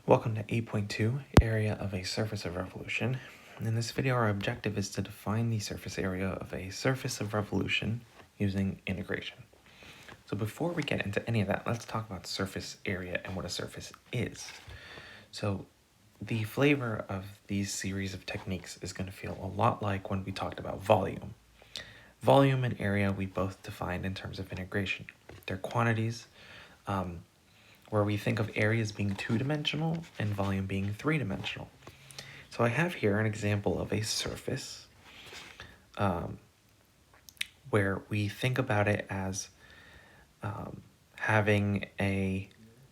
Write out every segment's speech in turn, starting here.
Welcome to 8.2, area of a surface of revolution. In this video, our objective is to define the surface area of a surface of revolution using integration. So before we get into any of that, let's talk about surface area and what a surface is. So the flavor of these series of techniques is going to feel a lot like when we talked about volume. Volume and area we both defined in terms of integration. They're quantities, where we think of area as being two-dimensional and volume being three-dimensional. So I have here an example of a surface where we think about it as having a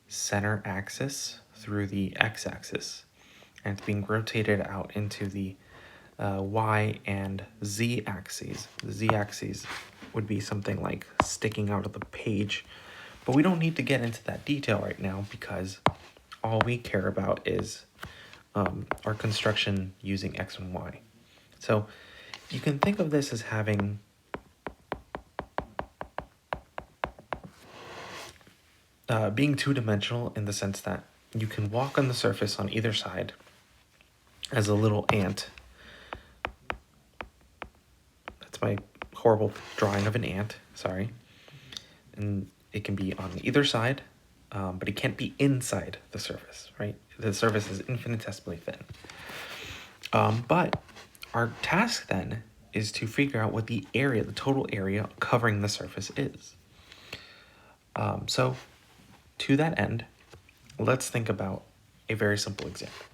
center axis through the x-axis, and it's being rotated out into the y and z axes. The z axes would be something like sticking out of the page, but we don't need to get into that detail right now because all we care about is our construction using x and y. So you can think of this as having being two-dimensional in the sense that you can walk on the surface on either side as a little ant. That's my horrible drawing of an ant, sorry. And it can be on either side, but it can't be inside the surface, right? The surface is infinitesimally thin. But our task then is to figure out what the area, the total area covering the surface is. So to that end, let's think about a very simple example.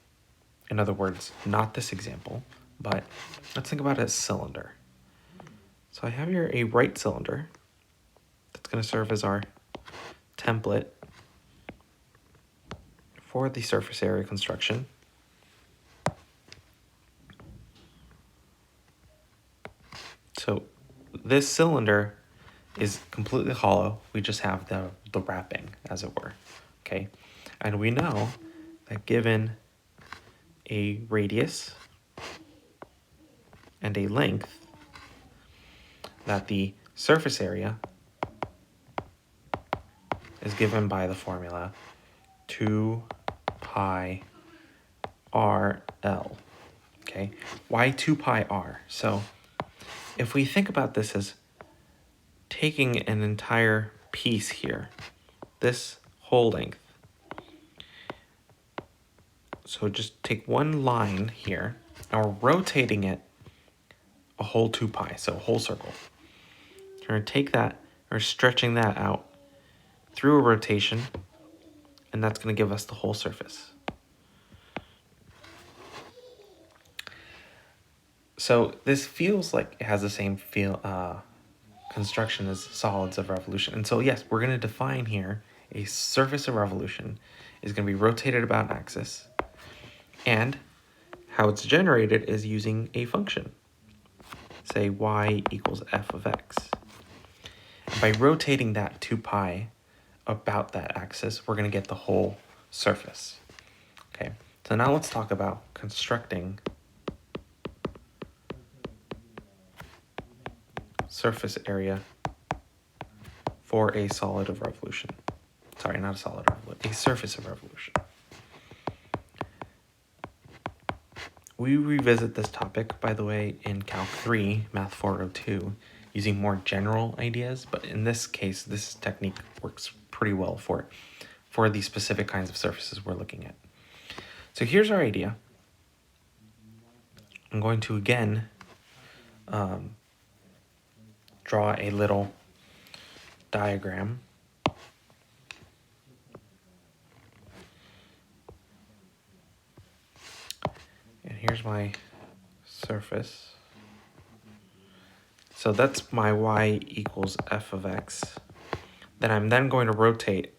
In other words, not this example, but let's think about a cylinder. So I have here a right cylinder that's going to serve as our template for the surface area construction. So this cylinder is completely hollow. We just have the wrapping, as it were, okay? And we know that given a radius and a length, that the surface area is given by the formula 2 pi RL, okay? Why 2 pi R? So if we think about this as taking an entire piece here, this whole length, so just take one line here, and we're rotating it a whole 2 pi, so a whole circle. We're going to take that, we're stretching that out through a rotation, and that's going to give us the whole surface. So this feels like it has the same construction as solids of revolution. And so yes, we're going to define here a surface of revolution is going to be rotated about an axis, and how it's generated is using a function. Say y equals f of x. And by rotating that 2 pi about that axis, we're going to get the whole surface. Okay, so now let's talk about constructing surface area for a solid of revolution. Sorry, not a solid of revolution, a surface of revolution. We revisit this topic, by the way, in Calc 3, Math 402, using more general ideas, but in this case, this technique works pretty well for the specific kinds of surfaces we're looking at. So here's our idea. I'm going to again draw a little diagram. And here's my surface. So that's my y equals f of x. Then I'm then going to rotate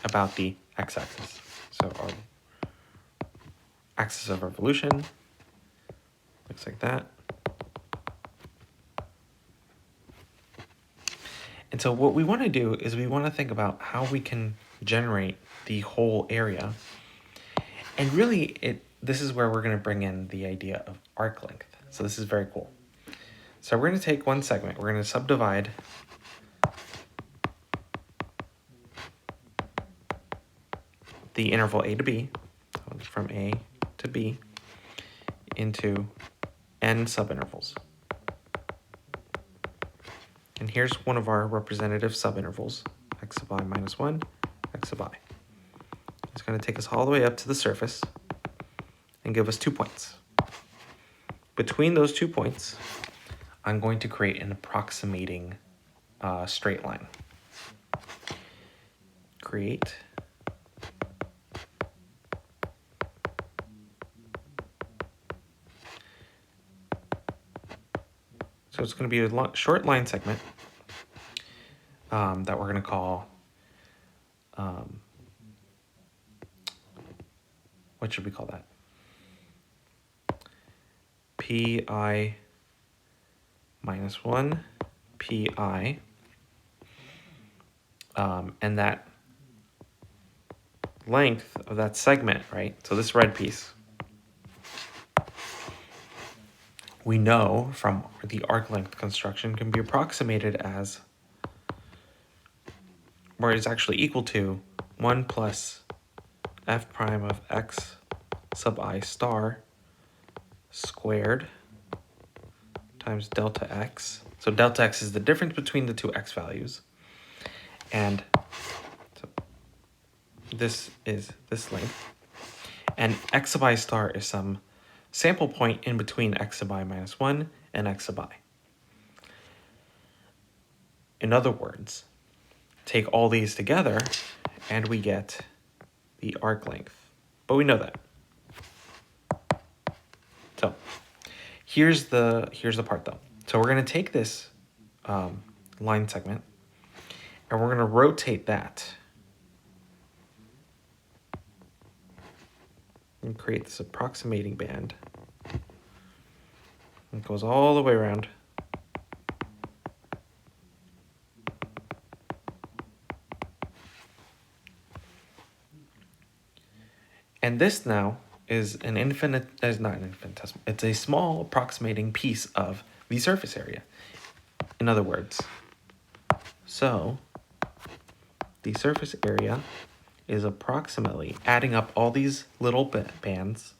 about the x-axis. So our axis of revolution looks like that. And so what we want to do is we want to think about how we can generate the whole area. And really, this is where we're going to bring in the idea of arc length. So this is very cool. So we're going to take one segment. We're going to subdivide the interval a to b, so from a to b, into n subintervals. And here's one of our representative subintervals, x sub I minus 1, x sub I. It's going to take us all the way up to the surface and give us 2 points. Between those 2 points, I'm going to create an approximating straight line. Create so it's going to be a short line segment that we're going to call, what should we call that? Pi minus 1, pi, and that length of that segment, right? So this red piece, we know from the arc length construction can be approximated as, where it's actually equal to 1 plus f prime of x sub I star squared times delta x. So delta x is the difference between the two x values. And so this is this length. And x sub I star is some sample point in between x sub I minus 1 and x sub I. In other words, take all these together and we get the arc length. But we know that. So here's the part though. So we're going to take this line segment and we're going to rotate that and create this approximating band. It goes all the way around. And this now is not an infinitesimal, it's a small approximating piece of the surface area. In other words, so the surface area is approximately, adding up all these little bands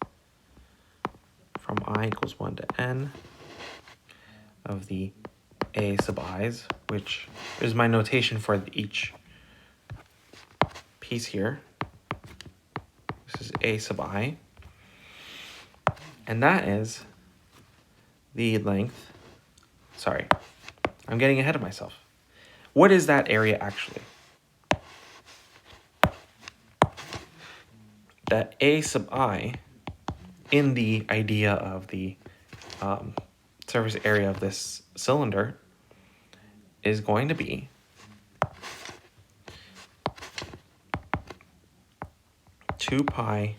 from I equals 1 to n of the a sub i's, which is my notation for each piece here. This is a sub I. And that is the length. Sorry, I'm getting ahead of myself. What is that area actually? That a sub I, in the idea of the surface area of this cylinder, is going to be two pi,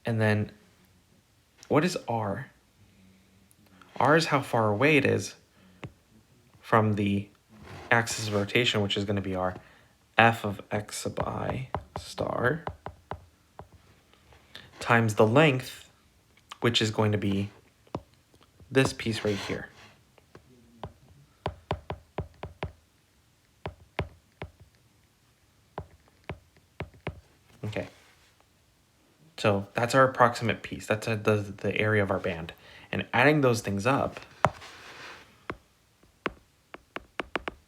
and then what is r? R is how far away it is from the axis of rotation, which is going to be our f of x sub I star, times the length, which is going to be this piece right here. Okay. So that's our approximate piece. That's the area of our band. And adding those things up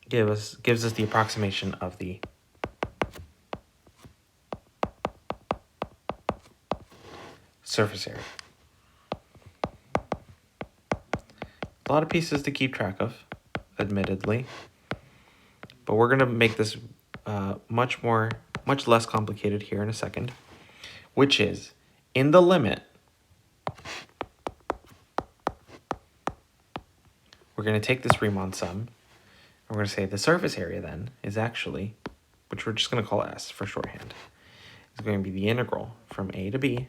gives us the approximation of the surface area. A lot of pieces to keep track of, admittedly, but we're going to make this much less complicated here in a second, which is, in the limit, we're going to take this Riemann sum, and we're going to say the surface area then is actually, which we're just going to call S for shorthand, is going to be the integral from a to b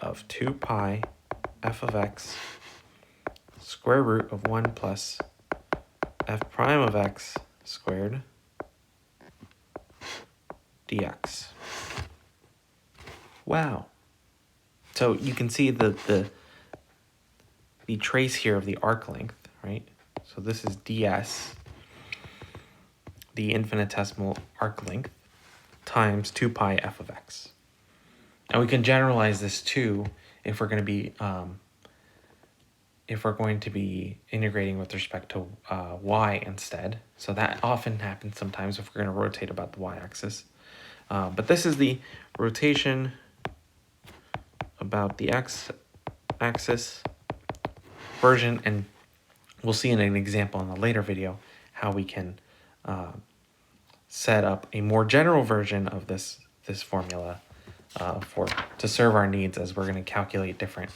of 2 pi f of x square root of 1 plus f prime of x squared dx. Wow. So you can see the trace here of the arc length, right? So this is ds. the infinitesimal arc length times 2 pi f of x. And we can generalize this too if we're going to be integrating with respect to y instead. So that often happens sometimes if we're going to rotate about the y-axis. But this is the rotation about the x-axis version, and we'll see in an example in a later video how we can set up a more general version of this formula to serve our needs as we're going to calculate different